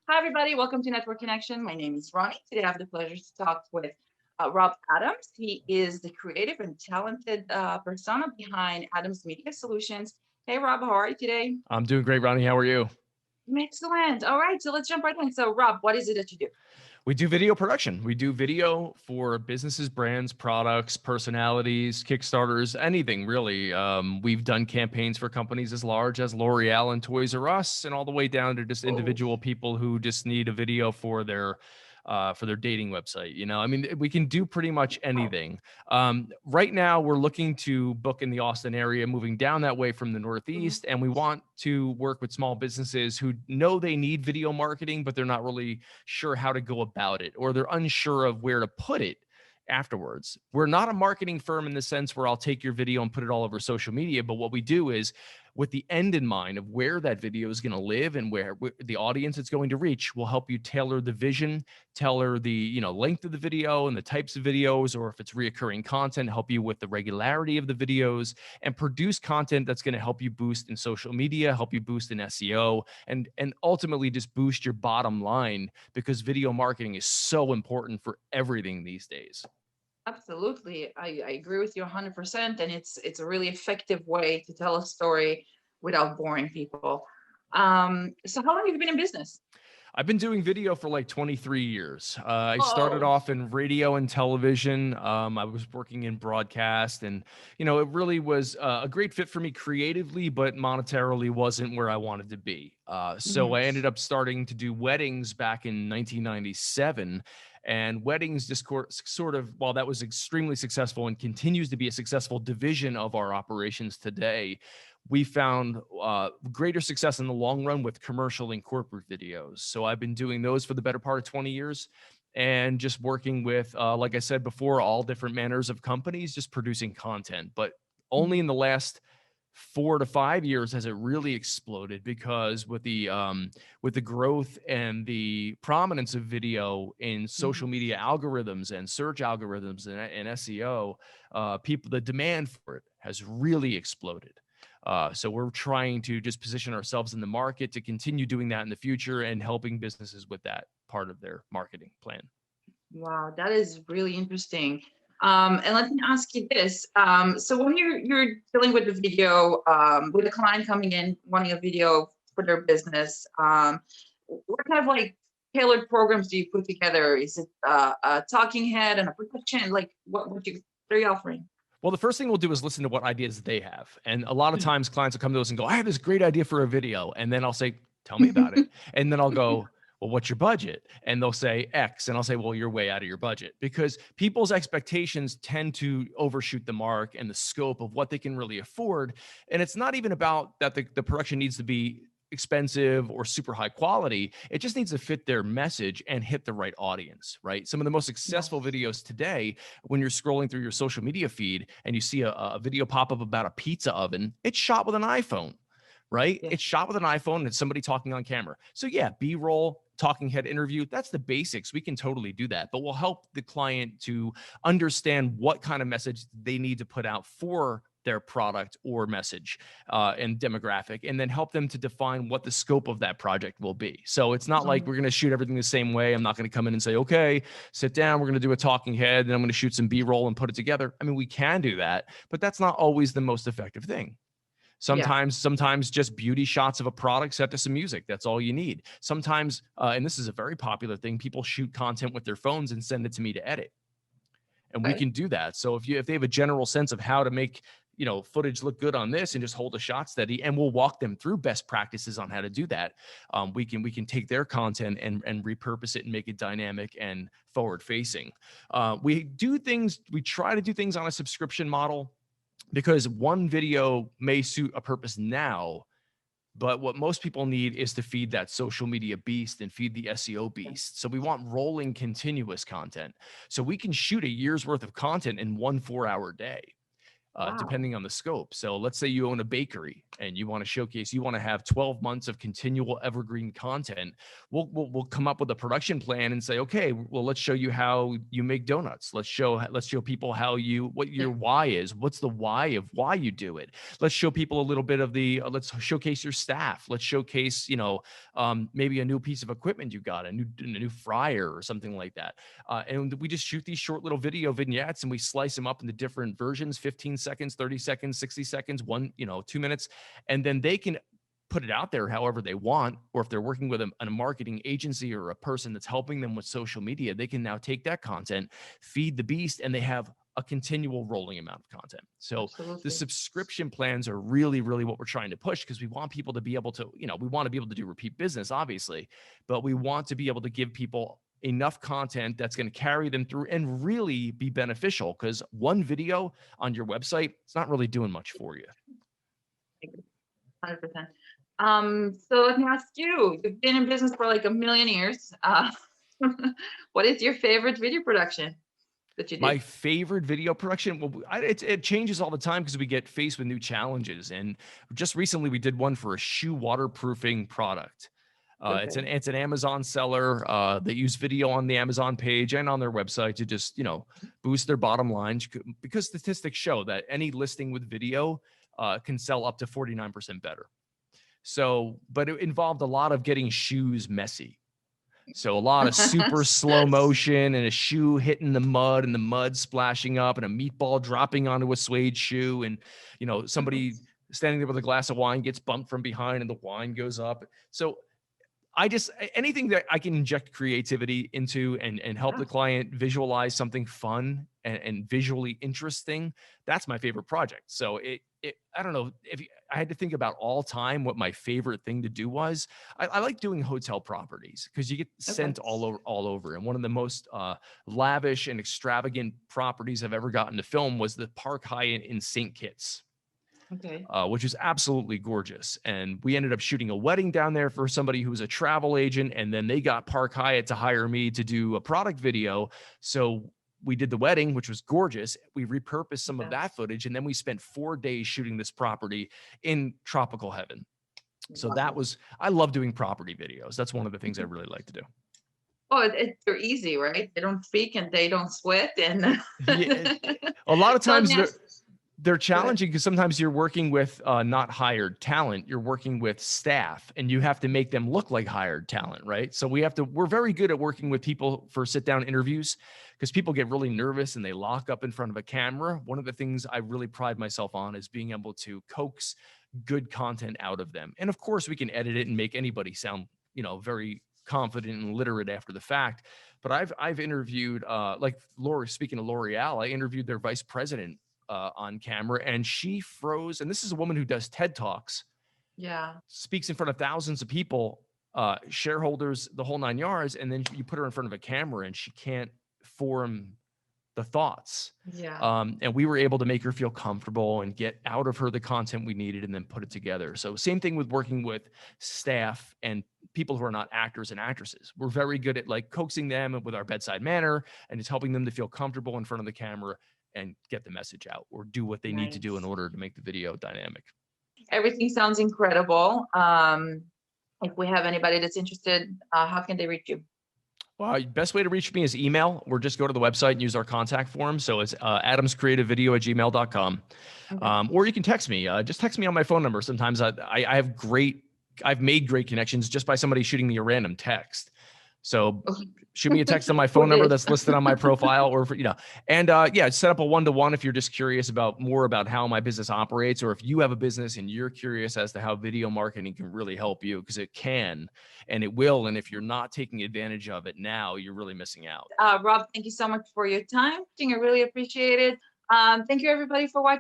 Hi, everybody. Welcome to Network Connection. My name is Ronnie. Today, I have the pleasure to talk with Rob Adams. He is the creative and talented persona behind Adams Media Solutions. Hey, Rob, how are you today? I'm doing great, Ronnie. How are you? Excellent. All right, so let's jump right in. So, Rob, what is it that you do? We do video production. We do video for businesses, brands, products, personalities, Kickstarters, anything really. We've done campaigns for companies as large as L'Oreal and Toys R Us, and all the way down to just Oh, individual people who just need a video for their dating website. I mean, we can do pretty much wow. anything. Right now, we're looking to book in the Austin area, moving down that way from the Mhm. Northeast, and we want to work with small businesses who know they need video marketing, but they're not really sure how to go about it, or they're unsure of where to put it afterwards. We're not a marketing firm in the sense where I'll take your video and put it all over social media, but what we do is, with the end in mind of where that video is going to live and where the audience it's going to reach, we'll help you tailor the vision, tailor the length of the video and the types of videos, or if it's reoccurring content, help you with the regularity of the videos, and produce content that's going to help you boost in social media, help you boost in SEO, and ultimately just boost your bottom line, because video marketing is so important for everything these days. Absolutely. I agree with you 100%. And it's a really effective way to tell a story without boring people. So, how long have you been in business? I've been doing video for like 23 years. I started Oh, off in radio and television. I was working in broadcast, and it really was a great fit for me creatively, but monetarily wasn't where I wanted to be. So mhm. I ended up starting to do weddings back in 1997. And weddings just sort of, while that was extremely successful and continues to be a successful division of our operations today, we found greater success in the long run with commercial and corporate videos. So I've been doing those for the better part of 20 years, and just working with, like I said before, all different manners of companies, just producing content. But only in the last 4 to 5 years has it really exploded, because with the growth and the prominence of video in social Mhm. media algorithms and search algorithms and SEO, people the demand for it has really exploded. So we're trying to just position ourselves in the market to continue doing that in the future and helping businesses with that part of their marketing plan. Wow, that is really interesting. And let me ask you this. So when you're dealing with the video, with a client coming in wanting a video for their business, what kind of like tailored programs do you put together? Is it a talking head and a production? Like what are you offering? Well, the first thing we'll do is listen to what ideas they have. And a lot of times clients will come to us and go, I have this great idea for a video. And then I'll say, tell me about it. And then I'll go, well, what's your budget? And they'll say X. And I'll say, well, you're way out of your budget, because people's expectations tend to overshoot the mark and the scope of what they can really afford. And it's not even about that the production needs to be expensive or super high quality. It just needs to fit their message and hit the right audience, right? Some of the most successful Yes. videos today, when you're scrolling through your social media feed and you see a video pop up about a pizza oven, it's shot with an iPhone, right? Yes. It's shot with an iPhone and it's somebody talking on camera. So yeah, B-roll, talking head interview, that's the basics. We can totally do that, but we'll help the client to understand what kind of message they need to put out for their product or message, and demographic, and then help them to define what the scope of that project will be. So it's not like Mhm. we're going to shoot everything the same way. I'm not going to come in and say, okay, sit down, we're going to do a talking head, and I'm going to shoot some B-roll and put it together. I mean, we can do that, but that's not always the most effective thing. Yeah. Sometimes just beauty shots of a product set to some music. That's all you need. Sometimes, and this is a very popular thing, people shoot content with their phones and send it to me to edit, and we Okay. can do that. So if they have a general sense of how to make footage look good on this and just hold a shot steady, and we'll walk them through best practices on how to do that. We can take their content and repurpose it and make it dynamic and forward facing. We try to do things on a subscription model, because one video may suit a purpose now, but what most people need is to feed that social media beast and feed the SEO beast. So we want rolling continuous content. So we can shoot a year's worth of content in one 4-hour day. Wow. depending on the scope. So let's say you own a bakery and you want to showcase, you want to have 12 months of continual evergreen content. We'll come up with a production plan and say, okay, well, let's show you how you make donuts. Let's show people what your why is. What's the why of why you do it? Let's show people a little bit of let's showcase your staff. Let's showcase, maybe a new piece of equipment you got, a new fryer or something like that. And we just shoot these short little video vignettes and we slice them up into different versions, 15 seconds, 30 seconds, 60 seconds, 2 minutes. And then they can put it out there however they want. Or if they're working with a marketing agency or a person that's helping them with social media, they can now take that content, feed the beast, and they have a continual rolling amount of content. So Absolutely. the subscription plans are really, really what we're trying to push, because we want people to be able to, we want to be able to do repeat business, obviously, but we want to be able to give people enough content that's going to carry them through and really be beneficial, because one video on your website, it's not really doing much for you. 100%. So let me ask you, you've been in business for like a million years. What is your favorite video production that you did? My favorite video production, well, it changes all the time because we get faced with new challenges. And just recently we did one for a shoe waterproofing product. It's an Amazon seller. They use video on the Amazon page and on their website to just, boost their bottom line, because statistics show that any listing with video can sell up to 49% better. So, but it involved a lot of getting shoes messy. So a lot of super slow motion and a shoe hitting the mud and the mud splashing up and a meatball dropping onto a suede shoe. And, somebody standing there with a glass of wine gets bumped from behind and the wine goes up. So anything that I can inject creativity into and help the client visualize something fun and visually interesting, that's my favorite project. So I don't know if I had to think about all time what my favorite thing to do was. I like doing hotel properties because you get scent all over. And one of the most lavish and extravagant properties I've ever gotten to film was the Park Hyatt in St. Kitts. Which is absolutely gorgeous. And we ended up shooting a wedding down there for somebody who was a travel agent. And then they got Park Hyatt to hire me to do a product video. So we did the wedding, which was gorgeous. We repurposed some of that footage. And then we spent 4 days shooting this property in tropical heaven. So I love doing property videos. That's one of the things I really like to do. Oh, they're easy, right? They don't speak and they don't sweat. And a lot of times they're challenging because sometimes you're working with not hired talent. You're working with staff and you have to make them look like hired talent, right? So we're very good at working with people for sit-down interviews because people get really nervous and they lock up in front of a camera. One of the things I really pride myself on is being able to coax good content out of them. And of course we can edit it and make anybody sound, very confident and literate after the fact. But I've interviewed, speaking of L'Oreal, I interviewed their vice president on camera and she froze. And this is a woman who does TED Talks. Yeah. Speaks in front of thousands of people, shareholders, the whole 9 yards. And then you put her in front of a camera and she can't form the thoughts. Yeah. And we were able to make her feel comfortable and get out of her the content we needed and then put it together. So same thing with working with staff and people who are not actors and actresses. We're very good at like coaxing them with our bedside manner and just helping them to feel comfortable in front of the camera and get the message out or do what they need to do in order to make the video dynamic. Everything sounds incredible. If we have anybody that's interested, how can they reach you? Well, best way to reach me is email, or just go to the website and use our contact form. So it's adamscreativevideo@gmail.com. Or you can text me. Just text me on my phone number. Sometimes I've made great connections just by somebody shooting me a random text. So shoot me a text on my phone number that's listed on my profile, or set up a one-to-one if you're just curious about more about how my business operates, or if you have a business and you're curious as to how video marketing can really help you, because it can and it will. And if you're not taking advantage of it now, you're really missing out. Rob, thank you so much for your time. I really appreciate it. Thank you everybody for watching.